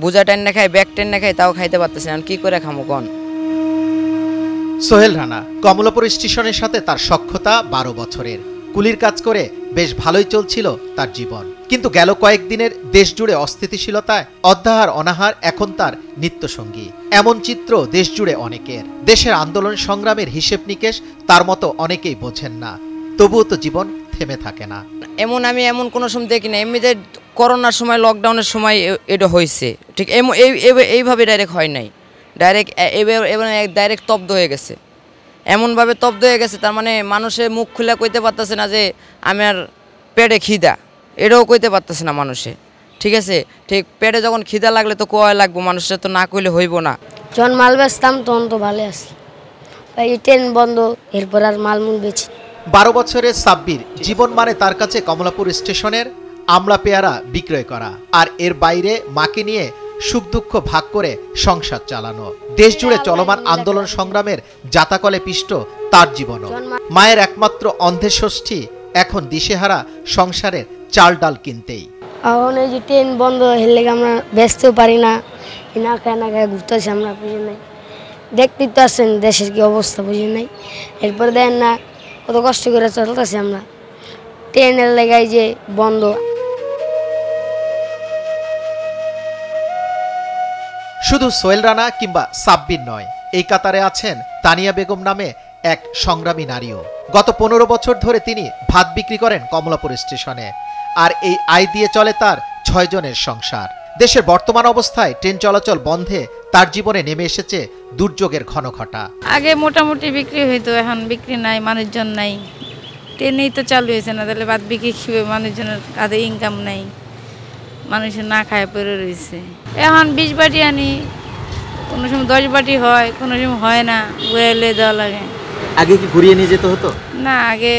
বোঝা টেন না খাই, ব্যাগ টেন না খাই, তাও খাইতে পারতেছি না, কি করে খামো কোন? সোহেল রানা কমলাপুর স্টেশনের সাথে তার সখ্যতা 12 বছরের। কুলির কাজ করে বেশ ভালোই চলছিল তার জীবন, কিন্তু গেল কয়েকদিনের দেশ জুড়ে অস্থিতিশীলতায় অধ্যাহার অনাহার এখন তার নিত্যসঙ্গী। এমন চিত্র দেশ জুড়ে অনেকের। দেশের আন্দোলন সংগ্রামের হিসেব নিকেশ তার মতো অনেকেই বোঝেন না, তবুও তো জীবন থেমে থাকে না। আমি এমন কোনো সময় দেখি না, এমনিতে করোনার সময়, লকডাউনের সময় এটা হয়েছে, ঠিক এইভাবে ডাইরেক্ট হয় নাই, ডাইরেক্ট তব্দ হয়ে গেছে, এমনভাবে তব্দ হয়ে গেছে, তার মানে মানুষের মুখ খুলে কইতে পারতেছে না যে আমার পেটে খিদা, এটাও কইতে পারতেছে না মানুষে। ঠিক আছে, ঠিক পেটে যখন খিদা লাগলে তো কোয়া লাগবো, মানুষের তো না কইলে হইব না। যখন মাল বেচতাম তখন তো ভালো আছে, এই ট্রেন বন্ধ, এরপর আর মালমূল বেচি। 12 বছরের সাব্বির জীবন মানে তার কাছে কমলাপুর স্টেশনের আমলা পেয়ারা বিক্রয় করা, আর এর বাইরে মাকে নিয়ে সুখ দুঃখ ভাগ করে সংসার চালানো। দেশ জুড়ে চলমান আন্দোলন সংগ্রামের জাতাকলে পিষ্ট তার জীবনও। মায়ের একমাত্র অন্ধের ষষ্ঠী এখন দিশেহারা সংসারের চাল ডাল কিনতেই। এখন এই যে ট্রেন বন্ধ হেলে আমরা বেচতেও পারি না, না খায় ঘুরতেছি আমরা, বুঝে নাই। দেখতেই তো আসছেন দেশের কি অবস্থা, বুঝে নাই। এরপর দেন না কত কষ্ট করে চলতেছি আমরা, ট্রেনের লেগাই যে বন্ধ। শুধু সোহেল রানা কিংবা সাব্বির নয়, এই কাতারে আছেন তানিয়া বেগম নামে এক সংগ্রামী নারীও। গত 15 বছর ধরে তিনি ভাত বিক্রি করেন কমলাপুর স্টেশনে, আর এই আয় দিয়ে চলে তার 6 জনের সংসার। দেশের বর্তমান অবস্থায় ট্রেন চলাচল বন্ধে তার জীবনে নেমে এসেছে দুর্যোগের ঘনঘটা। আগে মোটামুটি বিক্রি হইতো, এখন বিক্রি নাই, মানুষজন নাই, ট্রেনেই তো চালু হয়েছে না, তাহলে ভাত বিক্রি খেয়ে মানুষজনের কাজে ইনকাম নাই, মানুষের না খায় পড়ে রয়েছে। এখন 20 বাটি আনি, কোনো সময় 10 বাটি হয়, কোনো সময় হয় না, গোয়ালে দেওয়া লাগে। আগে কি ঘুরিয়ে নিয়ে যেতে হতো? না, আগে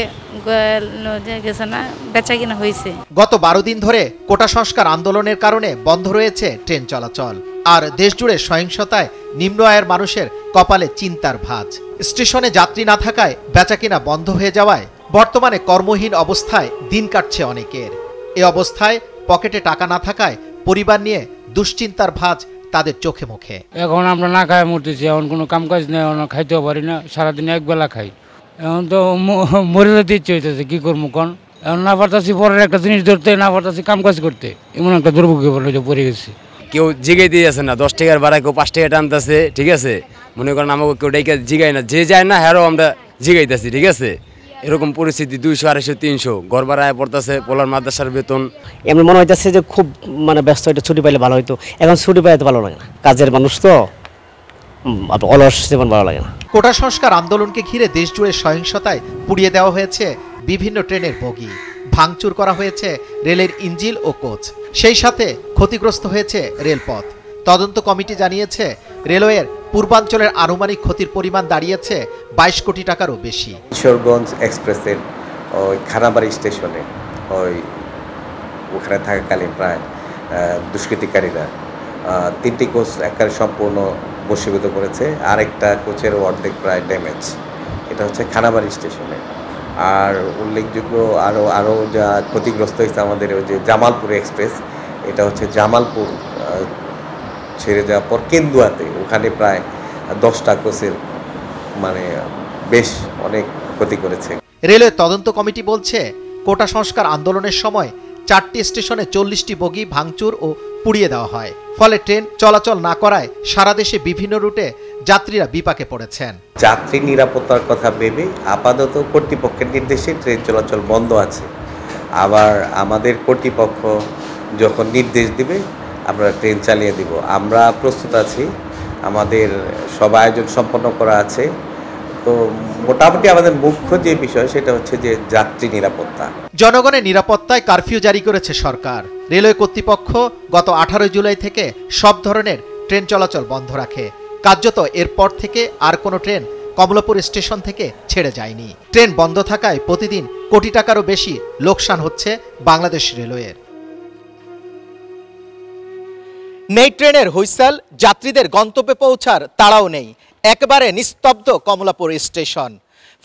গেছে না, বেচা কিনা হয়েছে। গত 12 দিন ধরে কোটা সংস্কার আন্দোলনের কারণে বন্ধ রয়েছে ট্রেন চলাচল, আর দেশ জুড়ে সহিংসতায় নিম্ন আয়ের মানুষের কপালে চিন্তার ভাঁজ। স্টেশনে যাত্রী না থাকায় বেচাকিনা বন্ধ হয়ে যাওয়ায় বর্তমানে কর্মহীন অবস্থায় দিন কাটছে অনেকের। এ অবস্থায় পকেটে টাকা না থাকায় পরিবার নিয়ে দুশ্চিন্তার ভাঁজ তাদের চোখে মুখে। এখন আমরা না খাই মরতেছি, এখন কোনো কাম কাজ নেই, এখন খাইতেও পারি না, সারাদিন একবেলা খাই। এখন তো মরে যেতে ইচ্ছে হইতেছে, কি করবো কোন? এখন না পারতাছি পরের একটা জিনিস ধরতে, না পারতাছি কাম কাজ করতে, এমন একটা দুর্ভোগে পড়ে গেছি। কেউ জিগাই দিয়ে আছে না, 10 টাকার ভাড়া কেউ 5 টাকা টানতেছে, ঠিক আছে। মনে করেন আমাকে কেউ ডাইকা জিগাই না, যে যায় না হ্যারও আমরা জিগাইতেছি, ঠিক আছে। এরকম পরিস্থিতি 200, 250, 300 ঘর ভাড়া পড়তেছে, পোলার মাদ্রাসার বেতন। এমন মনে হইতেছে যে খুব ব্যস্ত, এটা ছুটি পাইলে ভালো হইতো, এখন ছুটি পাইতে ভালো লাগে না, কাজের মানুষ তো, অলস জীবন ভালো লাগে না। কোটা সংস্কার আন্দোলনকে ঘিরে দেশ জুড়ে সহিংসতায় পুড়িয়ে দেওয়া হয়েছে বিভিন্ন ট্রেনের বগি, ভাঙচুর করা হয়েছে রেলের ইঞ্জিল ও কোচ, সেই সাথে ক্ষতিগ্রস্ত হয়েছে রেলপথ। তদন্ত কমিটি জানিয়েছে রেলওয়ের পূর্বাঞ্চলের আনুমানিক ক্ষতির পরিমাণ দাঁড়িয়েছে 22 কোটি টাকারও বেশি। কিশোরগঞ্জ এক্সপ্রেসের ওই খানাবাড়ি স্টেশনে ওখানে থাকাকালীন প্রায় দুষ্কৃতিকারীরা 3টি কোচ একেবারে সম্পূর্ণ বশীভূত করেছে, আরেকটা কোচের অর্ধেক প্রায় ড্যামেজ। এটা হচ্ছে খানাবাড়ি স্টেশনে। আর উল্লেখযোগ্য আরও যা ক্ষতিগ্রস্ত হয়েছে আমাদের ওই যে জামালপুর এক্সপ্রেস, এটা হচ্ছে জামালপুর ছেড়ে যাওয়ার পর কেন্দুয়াতে, ওখানে প্রায় 10টা কোচের বেশ অনেক ক্ষতি করেছে। রেলওয়ে তদন্ত কমিটি বলছে কোটা সংস্কার আন্দোলনের সময় 4টি স্টেশনে 40টি বগি ভাঙচুর ও পুড়িয়ে দেওয়া হয়, ফলে ট্রেন চলাচল না করায় সারা দেশে বিভিন্ন রুটে যাত্রীরা বিপাকে পড়েছেন। যাত্রী নিরাপত্তার কথা ভেবে আপাতত কর্তৃপক্ষের নির্দেশে ট্রেন চলাচল বন্ধ আছে। আবার আমাদের কর্তৃপক্ষ যখন নির্দেশ দিবে আমরা ট্রেন চালিয়ে দিব। আমরা প্রস্তুত আছি, আমাদের সব আয়োজন সম্পন্ন করা আছে। তো মোটামুটি আমাদের মুখ্য যে বিষয় সেটা হচ্ছে যে যাত্রী নিরাপত্তা। জনগণের নিরাপত্তায় কারফিউ জারি করেছে সরকার। রেলওয়ে কর্তৃপক্ষ গত 18 জুলাই থেকে সব ধরনের ট্রেন চলাচল বন্ধ রাখে। কার্যত এরপর থেকে আর কোনো ট্রেন কমলাপুর স্টেশন থেকে ছেড়ে যায়নি। ট্রেন বন্ধ থাকায় প্রতিদিন কোটি টাকারও বেশি লোকসান হচ্ছে বাংলাদেশ রেলওয়ের। নেই ট্রেনের হুইসেল, যাত্রীদের গন্তব্যে পৌঁছার তাড়াও নেই, একেবারে নিস্তব্ধ কমলাপুর স্টেশন।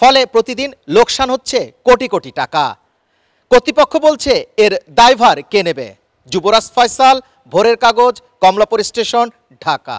ফলে প্রতিদিন লোকসান হচ্ছে কোটি কোটি টাকা। কর্তৃপক্ষ বলছে এর দায়ভার কে নেবে? যুবরাজ ফয়সাল, ভোরের কাগজ, কমলাপুর স্টেশন, ঢাকা।